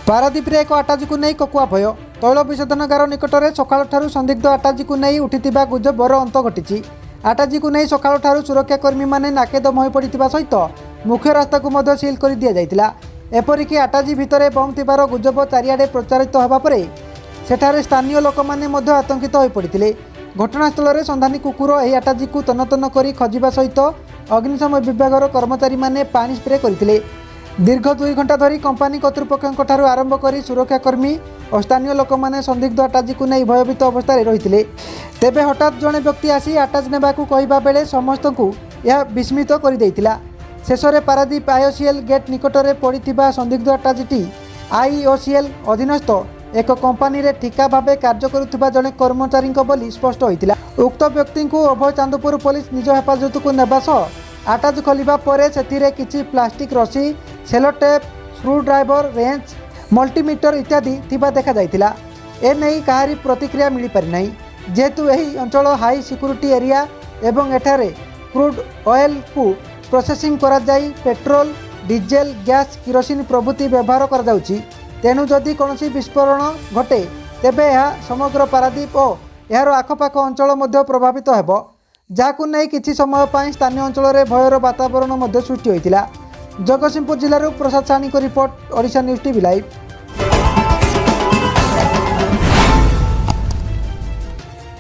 पारादीप एक आटाजी को नहीं ककुआ भय तैल विशोधनागार निकट में सकाल संदिग्ध आटाजी को नहीं उठिथिबा गुजबर अंत घटी। आटाजी को नहीं सकाल सुरक्षाकर्मी मैंने नाकेदम हो पड़ा सहित मुख्य रास्ता को सिल कर दि जाइतिला। एपरिकी आटाजी भितर बम थिबार गुजब चारिआडे प्रचारित होगा पर सेठारे स्थानीय लोक मैंने आतंकित हो पड़ते। घटनास्थल में सन्धानी कुकुर यह आटाजी को तन्न तन्न कर खोजा सहित अग्निशम विभाग कर्मचारी मैंने पानी स्प्रे करते। दीर्घ 2 घंटा धरी कंपानी कर्तृपक्ष आरंभ कर सुरक्षाकर्मी और स्थानीय लोक मैंने संदिग्ध आटाजी को नहीं भयभीत अवस्था रही। तेबे हठात जड़े व्यक्ति आसी आटाज नेबा कहवा बेले समस्त को यह विस्मित कर देइतिला। शेष में पारादीप आईओसीएल गेट निकट में पड़ा संदिग्ध आटाजीटी आईओसीएल अधीनस्थ एक कंपानी रे ठिका भावे कार्य करुवा जड़े कर्मचारी बोली स्पष्ट होइतिला। उक्त व्यक्ति को अभय चांदपुर पुलिस निज हेफाजत को नेबा सह आटाज खोलिबा परे सेथिरे किछि प्लास्टिक रसी cello tape screwdriver wrench multimeter इत्यादि थिबा देखा जाइतिला। ए नहीं कहारी प्रतिक्रिया मिली पारि नाही जेहेतु एही अंचल हाई सिक्यूरिटी एरिया एवं एठारे क्रूड ऑयल को प्रोसेसिंग करा जाई पेट्रोल डीजेल गैस किरोसिन प्रभृति व्यवहार करा जाउची। तेणु जदि कौनसी विस्फोरण घटे तेबे यह समग्र पारादीप और यार आखपाख अंचल मध्य प्रभावित हेबो, जाकु नहीं किछि समय पाई स्थानीय अंचल में भयर वातावरण सृष्टि होइतिला। जगतसिंहपुर जिल्लारू प्रसाद सानी को report, Odisha news TV live.